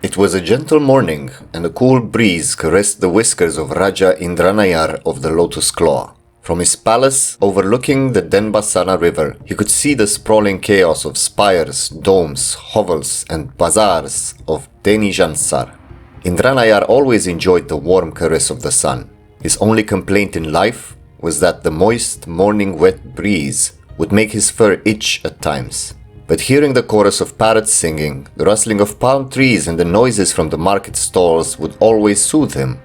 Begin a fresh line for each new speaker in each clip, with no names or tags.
It was a gentle morning, and a cool breeze caressed the whiskers of Raja Indranayar of the Lotus Claw. From his palace, overlooking the Denbasana river, he could see the sprawling chaos of spires, domes, hovels, and bazaars of Dhenijanraj. Indranayar always enjoyed the warm caress of the sun. His only complaint in life was that the moist, morning wet breeze would make his fur itch at times. But hearing the chorus of parrots singing, the rustling of palm trees and the noises from the market stalls would always soothe him.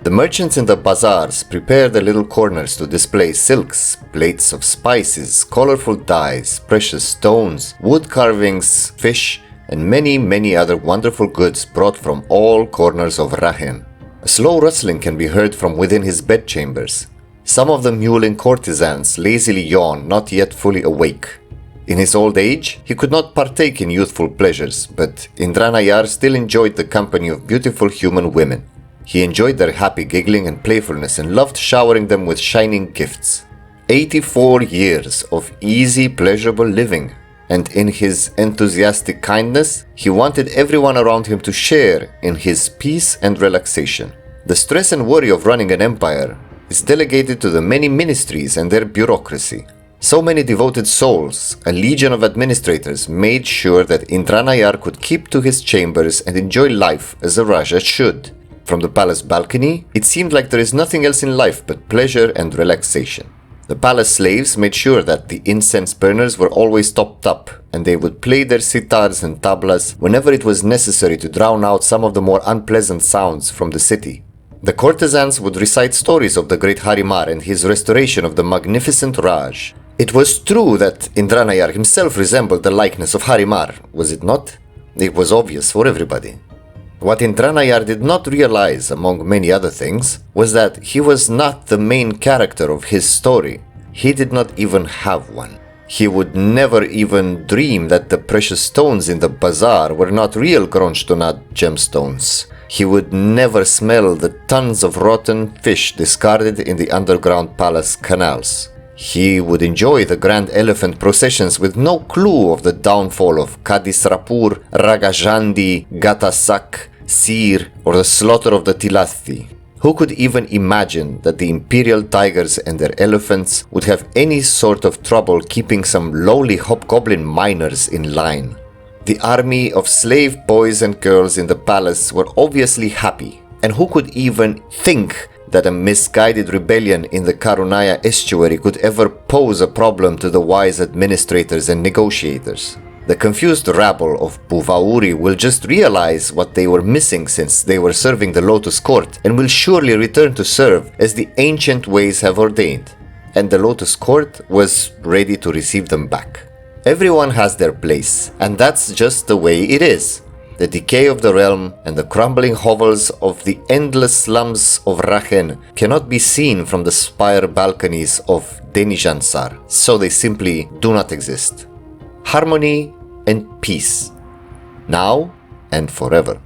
The merchants in the bazaars prepared the little corners to display silks, plates of spices, colorful dyes, precious stones, wood carvings, fish, and many other wonderful goods brought from all corners of Rahen. A slow rustling can be heard from within his bedchambers. Some of the mewling courtesans lazily yawn, not yet fully awake. In his old age, he could not partake in youthful pleasures, but Indranayar still enjoyed the company of beautiful human women. He enjoyed their happy giggling and playfulness and loved showering them with shining gifts. 84 years of easy, pleasurable living, and in his enthusiastic kindness, he wanted everyone around him to share in his peace and relaxation. The stress and worry of running an empire is delegated to the many ministries and their bureaucracy. So many devoted souls, a legion of administrators, made sure that Indranayar could keep to his chambers and enjoy life as a Raja should. From the palace balcony, it seemed like there is nothing else in life but pleasure and relaxation. The palace slaves made sure that the incense burners were always topped up, and they would play their sitars and tablas whenever it was necessary to drown out some of the more unpleasant sounds from the city. The courtesans would recite stories of the great Harimar and his restoration of the magnificent Raj. It was true that Indranayar himself resembled the likeness of Harimar, was it not? It was obvious for everybody. What Indranayar did not realize, among many other things, was that he was not the main character of his story. He did not even have one. He would never even dream that the precious stones in the bazaar were not real Kronsteinat gemstones. He would never smell the tons of rotten fish discarded in the underground palace canals. He would enjoy the grand elephant processions with no clue of the downfall of Kadisrapur, Ragajandi, Gatasak, Sir, or the slaughter of the Tilathi. Who could even imagine that the imperial tigers and their elephants would have any sort of trouble keeping some lowly hobgoblin miners in line? The army of slave boys and girls in the palace were obviously happy, and who could even think that a misguided rebellion in the Karunaya estuary could ever pose a problem to the wise administrators and negotiators? The confused rabble of Puvauri will just realize what they were missing since they were serving the Lotus Court and will surely return to serve as the ancient ways have ordained. And the Lotus Court was ready to receive them back. Everyone has their place, and that's just the way it is. The decay of the realm and the crumbling hovels of the endless slums of Rahen cannot be seen from the spire balconies of Dhenijanraj, so they simply do not exist. Harmony and peace, now and forever.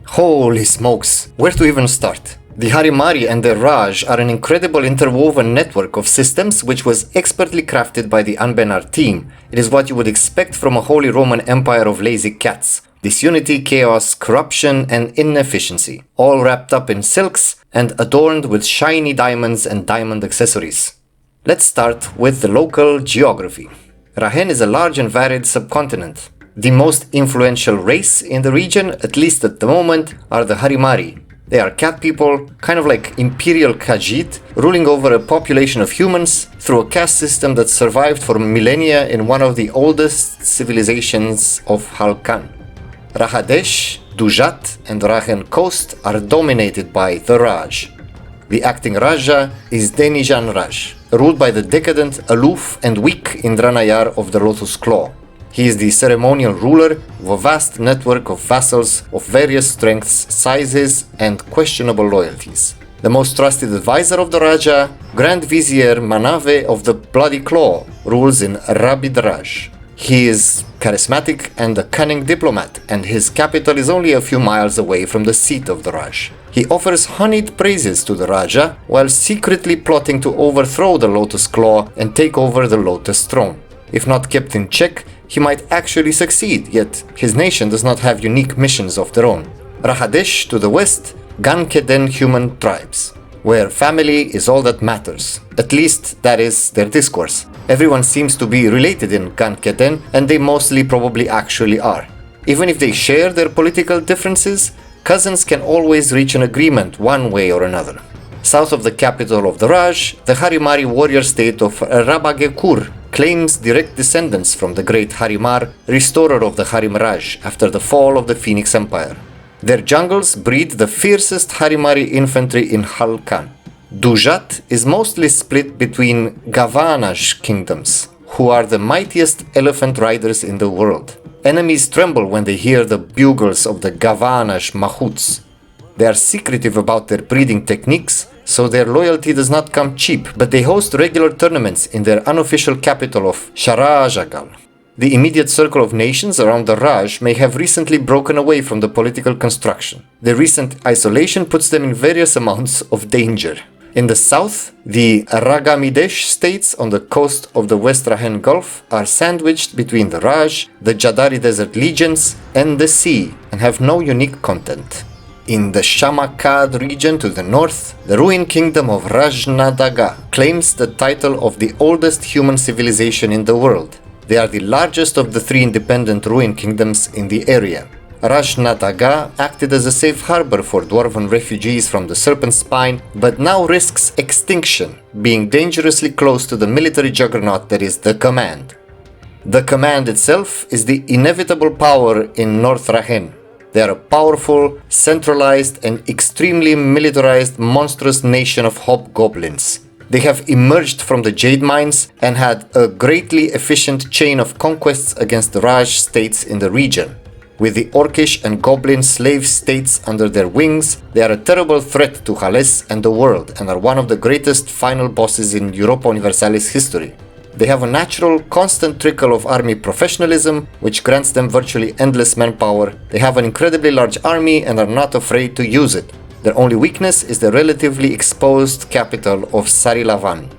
Holy smokes, where to even start? The Harimari and the Raj are an incredible interwoven network of systems which was expertly crafted by the Anbennar team. It is what you would expect from a Holy Roman Empire of lazy cats. Disunity, chaos, corruption, and inefficiency, all wrapped up in silks and adorned with shiny diamonds and diamond accessories. Let's start with the local geography. Rahen is a large and varied subcontinent. The most influential race in the region, at least at the moment, are the Harimari. They are cat people, kind of like imperial Khajiit, ruling over a population of humans through a caste system that survived for millennia in one of the oldest civilizations of Halkan. Rahadesh, Dujat, and Rahen Coast are dominated by the Raj. The acting Raja is Dhenijanraj, ruled by the decadent, aloof, and weak Indranayar of the Lotus Claw. He is the ceremonial ruler of a vast network of vassals of various strengths, sizes, and questionable loyalties. The most trusted advisor of the Raja, Grand Vizier Manave of the Bloody Claw, rules in Rabidraj. He is charismatic and a cunning diplomat, and his capital is only a few miles away from the seat of the Raj. He offers honeyed praises to the Raja while secretly plotting to overthrow the Lotus Claw and take over the Lotus throne. If not kept in check, he might actually succeed, yet his nation does not have unique missions of their own. Rahadesh to the west, Gankeden human tribes, where family is all that matters. At least that is their discourse. Everyone seems to be related in Gankeden, and they mostly probably actually are. Even if they share their political differences, cousins can always reach an agreement one way or another. South of the capital of the Raj, the Harimari warrior state of Rabagekur claims direct descendants from the great Harimar, restorer of the Harimraj after the fall of the Phoenix Empire. Their jungles breed the fiercest Harimari infantry in Halkan. Dujat is mostly split between Gavanaj kingdoms, who are the mightiest elephant riders in the world. Enemies tremble when they hear the bugles of the Gavanaj Mahouts. They are secretive about their breeding techniques, so their loyalty does not come cheap, but they host regular tournaments in their unofficial capital of Sharajagal. The immediate circle of nations around the Raj may have recently broken away from the political construction. Their recent isolation puts them in various amounts of danger. In the south, the Ragamidesh states on the coast of the West Rahen Gulf are sandwiched between the Raj, the Jadari Desert legions, and the sea, and have no unique content. In the Shamakad region to the north, the ruined kingdom of Rajnadaga claims the title of the oldest human civilization in the world. They are the largest of the three independent ruined kingdoms in the area. Rajnadaga acted as a safe harbor for dwarven refugees from the Serpent Spine, but now risks extinction, being dangerously close to the military juggernaut that is the Command. The Command itself is the inevitable power in North Rahen. They are a powerful, centralized, and extremely militarized monstrous nation of hobgoblins. They have emerged from the jade mines and had a greatly efficient chain of conquests against the Raj states in the region. With the Orcish and Goblin slave states under their wings, they are a terrible threat to Haless and the world, and are one of the greatest final bosses in Europa Universalis history. They have a natural, constant trickle of army professionalism, which grants them virtually endless manpower. They have an incredibly large army and are not afraid to use it. Their only weakness is the relatively exposed capital of Sarilavan.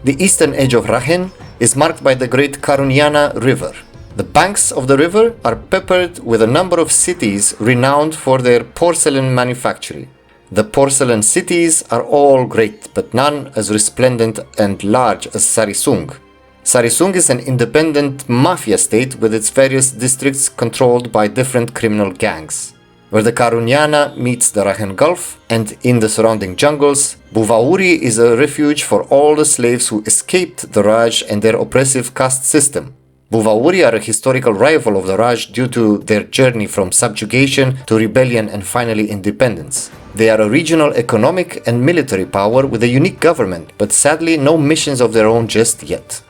The eastern edge of Rahen is marked by the great Karunyana River. The banks of the river are peppered with a number of cities renowned for their porcelain manufacturing. The porcelain cities are all great, but none as resplendent and large as Sarisung. Sarisung is an independent mafia state with its various districts controlled by different criminal gangs. Where the Karunyana meets the Rahen Gulf and in the surrounding jungles, Buvauri is a refuge for all the slaves who escaped the Raj and their oppressive caste system. Buvauri are a historical rival of the Raj due to their journey from subjugation to rebellion and finally independence. They are a regional economic and military power with a unique government, but sadly no missions of their own just yet.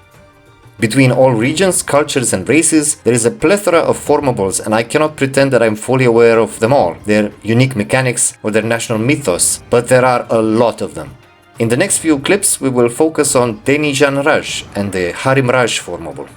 Between all regions, cultures and races, there is a plethora of formables, and I cannot pretend that I am fully aware of them all, their unique mechanics or their national mythos, but there are a lot of them. In the next few clips, we will focus on Dhenijanraj and the Harimraj formable.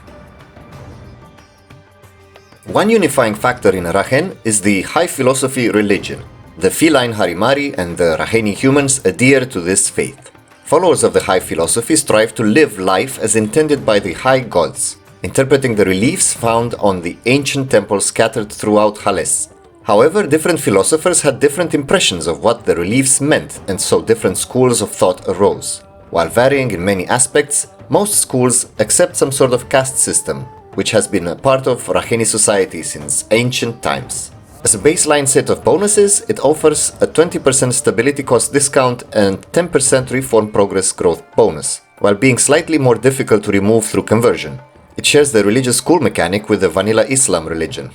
One unifying factor in Rahen is the high philosophy religion. The feline Harimari and the Raheni humans adhere to this faith. Followers of the high philosophy strive to live life as intended by the high gods, interpreting the reliefs found on the ancient temples scattered throughout Haless. However, different philosophers had different impressions of what the reliefs meant, and so different schools of thought arose. While varying in many aspects, most schools accept some sort of caste system, which has been a part of Raheni society since ancient times. As a baseline set of bonuses, it offers a 20% stability cost discount and 10% reform progress growth bonus, while being slightly more difficult to remove through conversion. It shares the religious school mechanic with the vanilla Islam religion.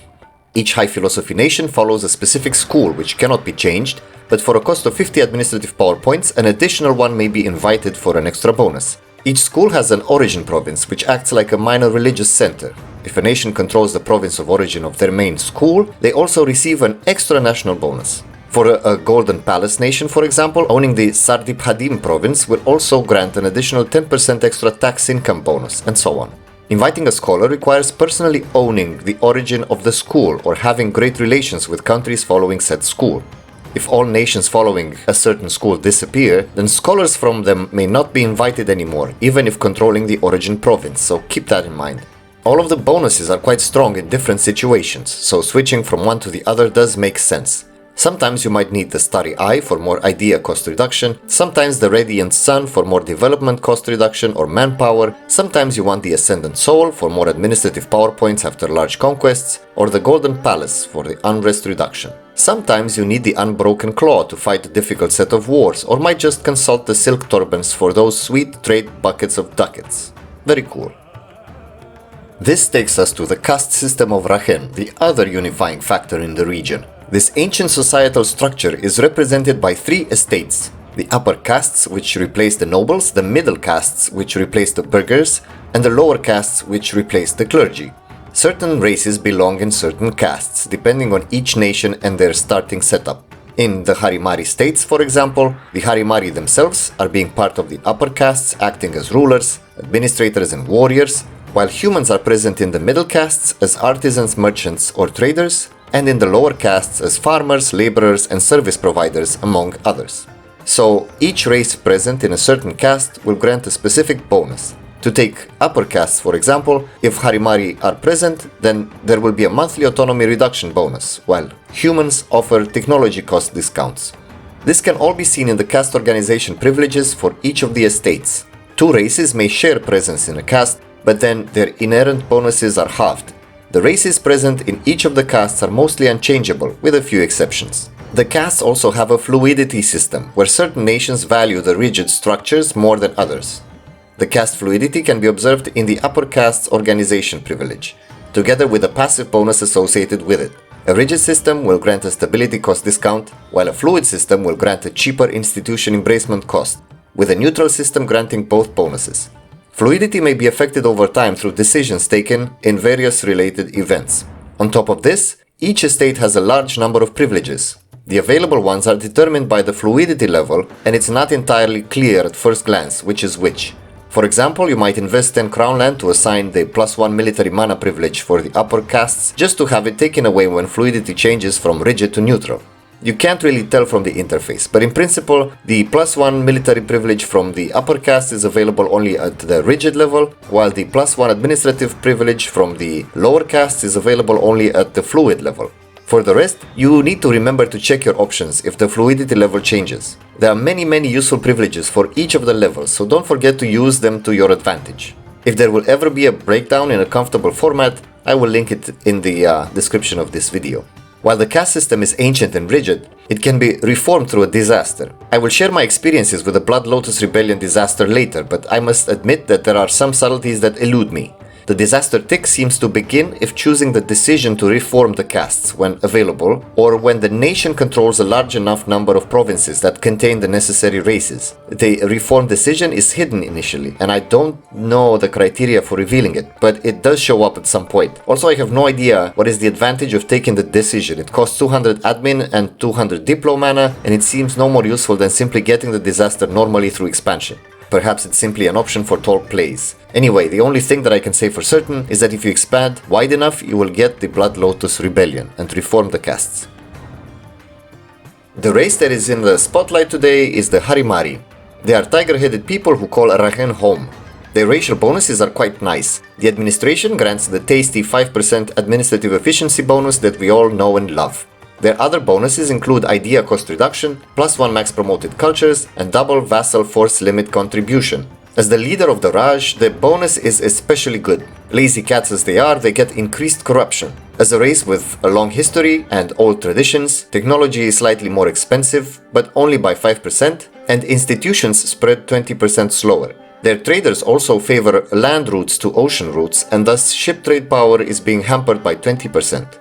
Each high philosophy nation follows a specific school which cannot be changed, but for a cost of 50 administrative power points, an additional one may be invited for an extra bonus. Each school has an origin province, which acts like a minor religious center. If a nation controls the province of origin of their main school, they also receive an extra national bonus. For a Golden Palace nation, for example, owning the Sardiphadim province will also grant an additional 10% extra tax income bonus, and so on. Inviting a scholar requires personally owning the origin of the school or having great relations with countries following said school. If all nations following a certain school disappear, then scholars from them may not be invited anymore, even if controlling the origin province, so keep that in mind. All of the bonuses are quite strong in different situations, so switching from one to the other does make sense. Sometimes you might need the Starry Eye for more idea cost reduction, sometimes the Radiant Sun for more development cost reduction or manpower, sometimes you want the Ascendant Soul for more administrative power points after large conquests, or the Golden Palace for the unrest reduction. Sometimes you need the Unbroken Claw to fight a difficult set of wars, or might just consult the Silk Turbans for those sweet trade buckets of ducats. Very cool. This takes us to the caste system of Rahen, the other unifying factor in the region. This ancient societal structure is represented by 3 estates: the upper castes, which replace the nobles, the middle castes, which replace the burghers, and the lower castes, which replace the clergy. Certain races belong in certain castes, depending on each nation and their starting setup. In the Harimari states, for example, the Harimari themselves are being part of the upper castes, acting as rulers, administrators, and warriors, while humans are present in the middle castes as artisans, merchants, or traders, and in the lower castes as farmers, laborers, and service providers, among others. So, each race present in a certain caste will grant a specific bonus. To take upper castes, for example, if Harimari are present, then there will be a monthly autonomy reduction bonus, while humans offer technology cost discounts. This can all be seen in the caste organization privileges for each of the estates. 2 races may share presence in a caste, but then their inherent bonuses are halved. The races present in each of the castes are mostly unchangeable, with a few exceptions. The castes also have a fluidity system, where certain nations value the rigid structures more than others. The caste fluidity can be observed in the upper caste's organization privilege, together with a passive bonus associated with it. A rigid system will grant a stability cost discount, while a fluid system will grant a cheaper institution embracement cost, with a neutral system granting both bonuses. Fluidity may be affected over time through decisions taken in various related events. On top of this, each estate has a large number of privileges. The available ones are determined by the fluidity level, and it's not entirely clear at first glance which is which. For example, you might invest 10 crown land to assign the +1 military mana privilege for the upper castes, just to have it taken away when fluidity changes from rigid to neutral. You can't really tell from the interface, but in principle, the +1 military privilege from the upper caste is available only at the rigid level, while the +1 administrative privilege from the lower caste is available only at the fluid level. For the rest, you need to remember to check your options if the fluidity level changes. There are many useful privileges for each of the levels, so don't forget to use them to your advantage. If there will ever be a breakdown in a comfortable format, I will link it in the description of this video. While the caste system is ancient and rigid, it can be reformed through a disaster. I will share my experiences with the Blood Lotus Rebellion disaster later, but I must admit that there are some subtleties that elude me. The disaster tick seems to begin if choosing the decision to reform the castes when available, or when the nation controls a large enough number of provinces that contain the necessary races. The reform decision is hidden initially, and I don't know the criteria for revealing it, but it does show up at some point. Also, I have no idea what is the advantage of taking the decision. It costs 200 admin and 200 diplo mana, and it seems no more useful than simply getting the disaster normally through expansion. Perhaps it's simply an option for tall plays. Anyway, the only thing that I can say for certain is that if you expand wide enough, you will get the Blood Lotus Rebellion and reform the castes. The race that is in the spotlight today is the Harimari. They are tiger-headed people who call Rahen home. Their racial bonuses are quite nice. The administration grants the tasty 5% administrative efficiency bonus that we all know and love. Their other bonuses include idea cost reduction, +1 max promoted cultures, and double vassal force limit contribution. As the leader of the Raj, the bonus is especially good. Lazy cats as they are, they get increased corruption. As a race with a long history and old traditions, technology is slightly more expensive, but only by 5%, and institutions spread 20% slower. Their traders also favor land routes to ocean routes, and thus ship trade power is being hampered by 20%.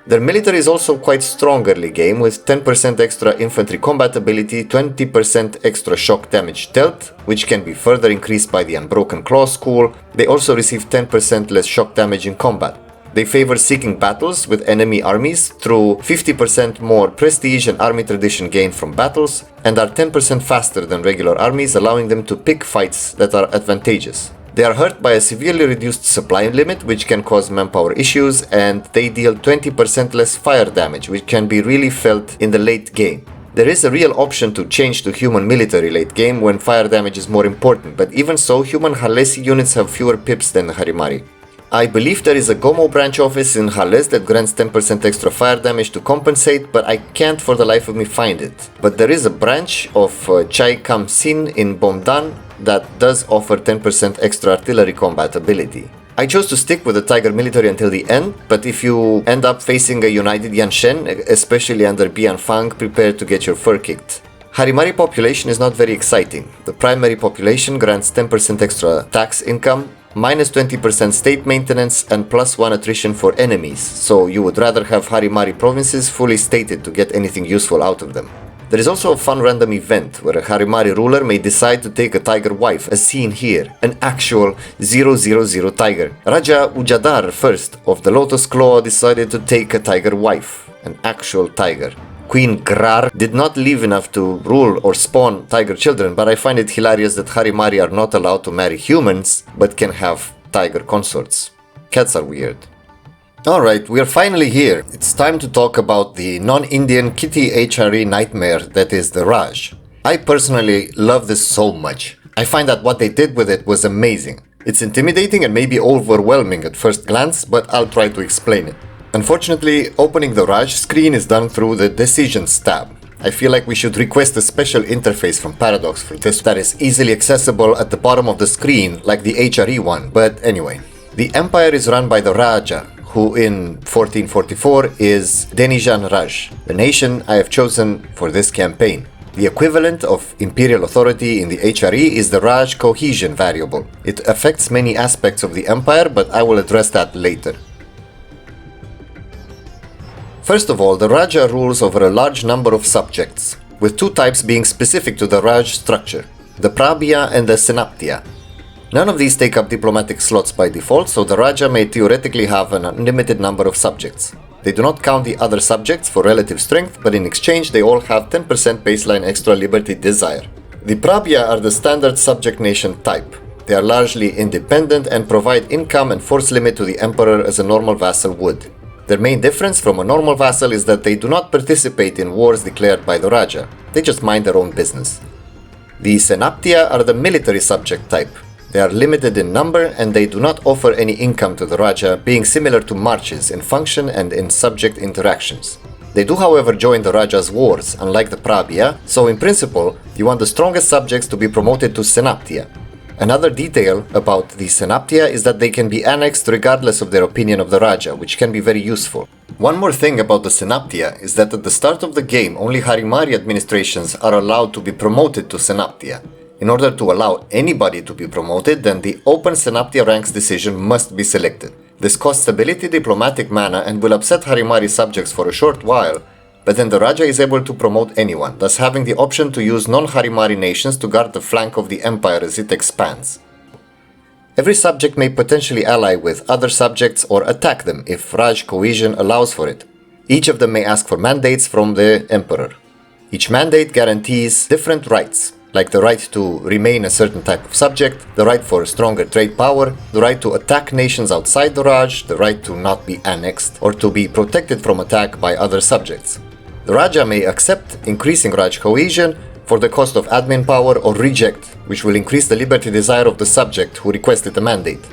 Their military is also quite strong early game, with 10% extra infantry combat ability, 20% extra shock damage dealt, which can be further increased by the Unbroken Claw school. They also receive 10% less shock damage in combat. They favor seeking battles with enemy armies through 50% more prestige and army tradition gained from battles, and are 10% faster than regular armies, allowing them to pick fights that are advantageous. They are hurt by a severely reduced supply limit, which can cause manpower issues, and they deal 20% less fire damage, which can be really felt in the late game. There is a real option to change to human military late game when fire damage is more important, but even so, human Halessi units have fewer pips than the Harimari. I believe there is a Gomo branch office in Haless that grants 10% extra fire damage to compensate, but I can't for the life of me find it. But there is a branch of Chai Kam Sin in Bomdan that does offer 10% extra artillery combat ability. I chose to stick with the Tiger military until the end, but if you end up facing a united Yanshen, especially under Bian Fang, prepare to get your fur kicked. Harimari population is not very exciting. The primary population grants 10% extra tax income, minus 20% state maintenance, and plus 1 attrition for enemies, so you would rather have Harimari provinces fully stated to get anything useful out of them. There is also a fun random event where a Harimari ruler may decide to take a tiger wife, as seen here, an actual 000 tiger. Raja Ujadar first of the Lotus Claw decided to take a tiger wife, an actual tiger. Queen Grar did not live enough to rule or spawn tiger children, but I find it hilarious that Harimari are not allowed to marry humans, but can have tiger consorts. Cats are weird. Alright, we are finally here. It's time to talk about the non-Indian kitty HRE nightmare that is the Raj. I personally love this so much. I find that what they did with it was amazing. It's intimidating and maybe overwhelming at first glance, but I'll try to explain it. Unfortunately, opening the Raj screen is done through the Decisions tab. I feel like we should request a special interface from Paradox for this that is easily accessible at the bottom of the screen like the HRE one, but anyway. The empire is run by the Raja, who in 1444 is Dhenijanraj, the nation I have chosen for this campaign. The equivalent of imperial authority in the HRE is the Raj cohesion variable. It affects many aspects of the empire, but I will address that later. First of all, the Raja rules over a large number of subjects, with two types being specific to the Raj structure, the Prahbia and the Senaptia. None of these take up diplomatic slots by default, so the Raja may theoretically have an unlimited number of subjects. They do not count the other subjects for relative strength, but in exchange they all have 10% baseline extra liberty desire. The Prahbia are the standard subject nation type. They are largely independent and provide income and force limit to the emperor as a normal vassal would. Their main difference from a normal vassal is that they do not participate in wars declared by the Raja. They just mind their own business. The Senaptia are the military subject type. They are limited in number and they do not offer any income to the Raja, being similar to marches in function and in subject interactions. They do however join the Raja's wars, unlike the Prahbia, so in principle, you want the strongest subjects to be promoted to Senaptia. Another detail about the Senaptia is that they can be annexed regardless of their opinion of the Raja, which can be very useful. One more thing about the Senaptia is that at the start of the game, only Harimari administrations are allowed to be promoted to Senaptia. In order to allow anybody to be promoted, then the open Senaptia ranks decision must be selected. This costs stability, diplomatic mana, and will upset Harimari subjects for a short while, but then the Raja is able to promote anyone, thus having the option to use non-Harimari nations to guard the flank of the empire as it expands. Every subject may potentially ally with other subjects or attack them if Raj cohesion allows for it. Each of them may ask for mandates from the emperor. Each mandate guarantees different rights, like the right to remain a certain type of subject, the right for stronger trade power, the right to attack nations outside the Raj, the right to not be annexed, or to be protected from attack by other subjects. The Raja may accept increasing Raj cohesion for the cost of admin power or reject, which will increase the liberty desire of the subject who requested the mandate.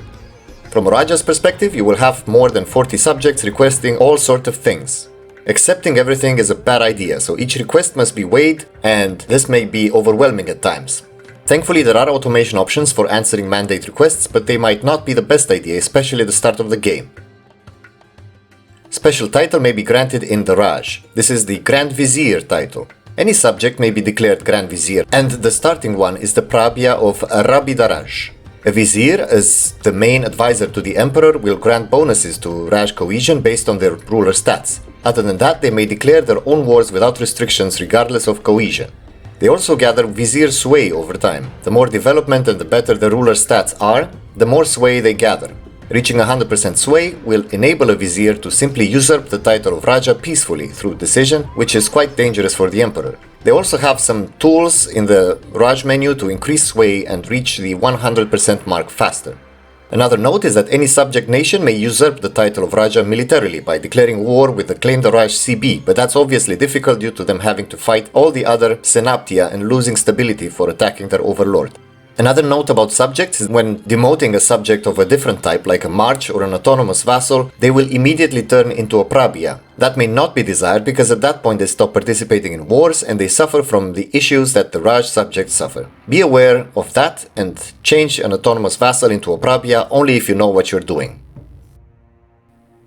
From a Raja's perspective, you will have more than 40 subjects requesting all sorts of things. Accepting everything is a bad idea, so each request must be weighed, and this may be overwhelming at times. Thankfully, there are automation options for answering mandate requests, but they might not be the best idea, especially at the start of the game. Special title may be granted in the Raj. This is the Grand Vizier title. Any subject may be declared Grand Vizier, and the starting one is the Prahbia of Rabidaraj. A Vizier, as the main advisor to the Emperor, will grant bonuses to Raj cohesion based on their ruler stats. Other than that, they may declare their own wars without restrictions regardless of cohesion. They also gather Vizier sway over time. The more development and the better the ruler stats are, the more sway they gather. Reaching 100% sway will enable a Vizier to simply usurp the title of Raja peacefully through decision, which is quite dangerous for the Emperor. They also have some tools in the Raj menu to increase sway and reach the 100% mark faster. Another note is that any subject nation may usurp the title of Raja militarily by declaring war with the claimed Raj CB, but that's obviously difficult due to them having to fight all the other Senaptia and losing stability for attacking their overlord. Another note about subjects is when demoting a subject of a different type, like a march or an autonomous vassal, they will immediately turn into a Prahbia. That may not be desired because at that point they stop participating in wars and they suffer from the issues that the Raj subjects suffer. Be aware of that and change an autonomous vassal into a Prahbia only if you know what you're doing.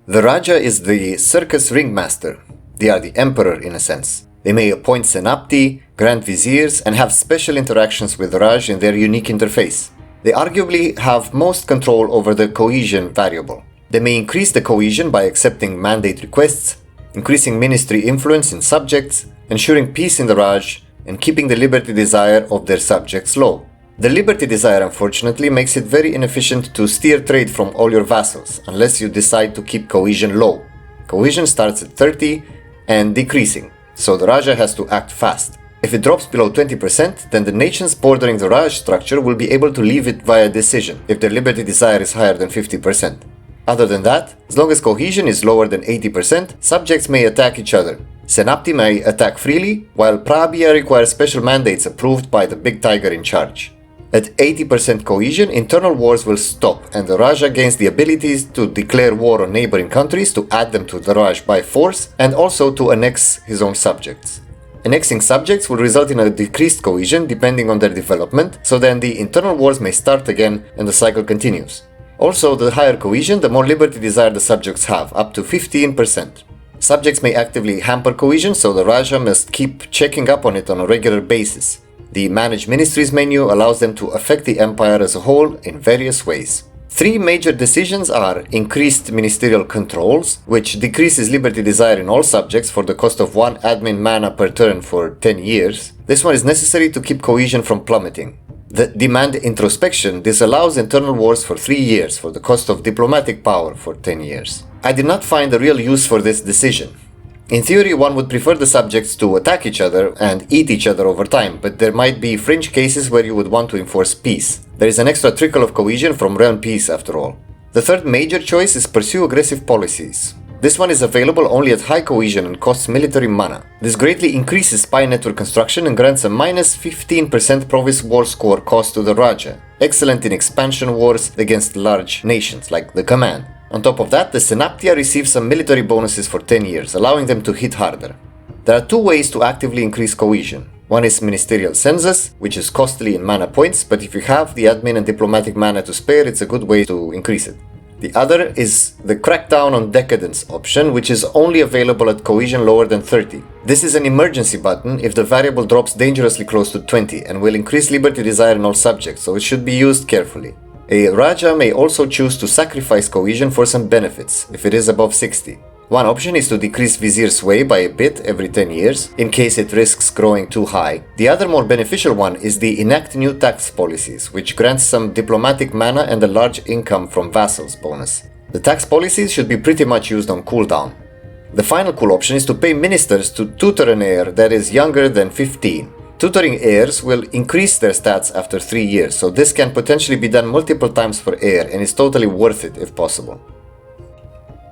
The Raja is the circus ringmaster. They are the emperor in a sense. They may appoint Senapti, Grand Viziers, and have special interactions with Raj in their unique interface. They arguably have most control over the cohesion variable. They may increase the cohesion by accepting mandate requests, increasing ministry influence in subjects, ensuring peace in the Raj, and keeping the liberty desire of their subjects low. The liberty desire, unfortunately, makes it very inefficient to steer trade from all your vassals, unless you decide to keep cohesion low. Cohesion starts at 30 and decreasing, so the Raja has to act fast. If it drops below 20%, then the nations bordering the Raj structure will be able to leave it via decision if their liberty desire is higher than 50%. Other than that, as long as cohesion is lower than 80%, subjects may attack each other. Senapti may attack freely, while Prahbia requires special mandates approved by the big tiger in charge. At 80% cohesion, internal wars will stop and the Raja gains the abilities to declare war on neighboring countries, to add them to the Raj by force, and also to annex his own subjects. Annexing subjects will result in a decreased cohesion depending on their development, so then the internal wars may start again and the cycle continues. Also, the higher cohesion, the more liberty desire the subjects have, up to 15%. Subjects may actively hamper cohesion, so the Raja must keep checking up on it on a regular basis. The Manage Ministries menu allows them to affect the empire as a whole in various ways. Three major decisions are increased ministerial controls, which decreases liberty desire in all subjects for the cost of 1 admin mana per turn for 10 years. This one is necessary to keep cohesion from plummeting. The demand introspection disallows internal wars for 3 years for the cost of diplomatic power for 10 years. I did not find a real use for this decision. In theory, one would prefer the subjects to attack each other and eat each other over time, but there might be fringe cases where you would want to enforce peace. There is an extra trickle of cohesion from realm peace after all. The third major choice is pursue aggressive policies. This one is available only at high cohesion and costs military mana. This greatly increases spy network construction and grants a minus 15% province war score cost to the Raja, excellent in expansion wars against large nations like the Command. On top of that, the Senaptia receives some military bonuses for 10 years, allowing them to hit harder. There are two ways to actively increase cohesion. One is ministerial census, which is costly in mana points, but if you have the admin and diplomatic mana to spare, it's a good way to increase it. The other is the crackdown on decadence option, which is only available at cohesion lower than 30. This is an emergency button if the variable drops dangerously close to 20 and will increase liberty desire in all subjects, so it should be used carefully. A Raja may also choose to sacrifice cohesion for some benefits, if it is above 60. One option is to decrease Vizier's sway by a bit every 10 years, in case it risks growing too high. The other more beneficial one is the enact new tax policies, which grants some diplomatic mana and a large income from vassals bonus. The tax policies should be pretty much used on cooldown. The final cool option is to pay ministers to tutor an heir that is younger than 15. Tutoring heirs will increase their stats after 3 years, so this can potentially be done multiple times for heir and is totally worth it if possible.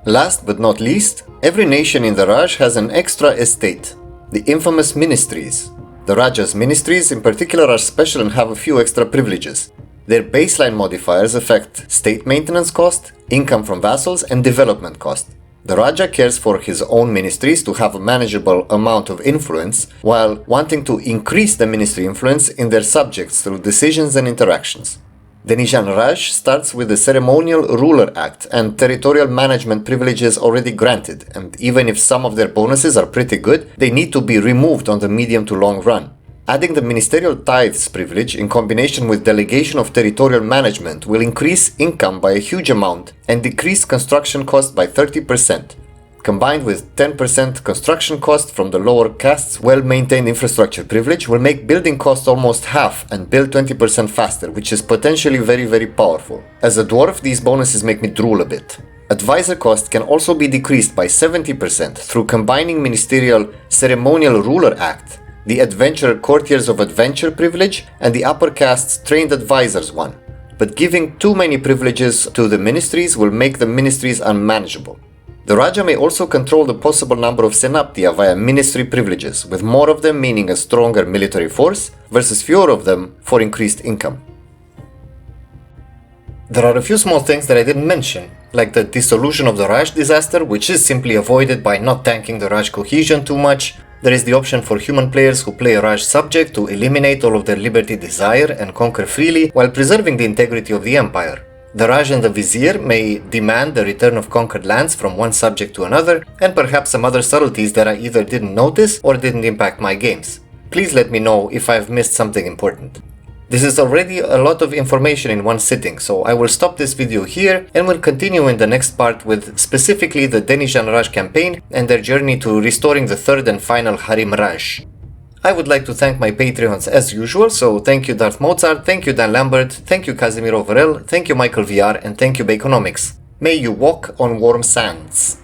Last but not least, every nation in the Raj has an extra estate, the infamous ministries. The Raja's ministries in particular are special and have a few extra privileges. Their baseline modifiers affect state maintenance cost, income from vassals, and development cost. The Raja cares for his own ministries to have a manageable amount of influence, while wanting to increase the ministry influence in their subjects through decisions and interactions. Dhenijanraj starts with the Ceremonial Ruler Act and territorial management privileges already granted, and even if some of their bonuses are pretty good, they need to be removed on the medium to long run. Adding the ministerial tithes privilege in combination with delegation of territorial management will increase income by a huge amount and decrease construction cost by 30%. Combined with 10% construction cost from the lower castes, well-maintained infrastructure privilege will make building costs almost half and build 20% faster, which is potentially very powerful. As a dwarf, these bonuses make me drool a bit. Advisor cost can also be decreased by 70% through combining ministerial Ceremonial Ruler Act, the Adventurer Courtiers of Adventure privilege, and the upper caste's Trained Advisors one. But giving too many privileges to the ministries will make the ministries unmanageable. The Raja may also control the possible number of Senaptia via ministry privileges, with more of them meaning a stronger military force versus fewer of them for increased income. There are a few small things that I didn't mention, like the dissolution of the Raj disaster, which is simply avoided by not tanking the Raj cohesion too much. There is the option for human players who play a Raj subject to eliminate all of their liberty desire and conquer freely while preserving the integrity of the empire. The Raj and the Vizier may demand the return of conquered lands from one subject to another, and perhaps some other subtleties that I either didn't notice or didn't impact my games. Please let me know if I've missed something important. This is already a lot of information in one sitting, so I will stop this video here and will continue in the next part with specifically the Dhenijanraj campaign and their journey to restoring the Third and Final Harimraj. I would like to thank my Patreons as usual, so thank you Darth Mozart, thank you Dan Lambert, thank you Casimir Overell, thank you Michael VR, and thank you Baconomics. May you walk on warm sands.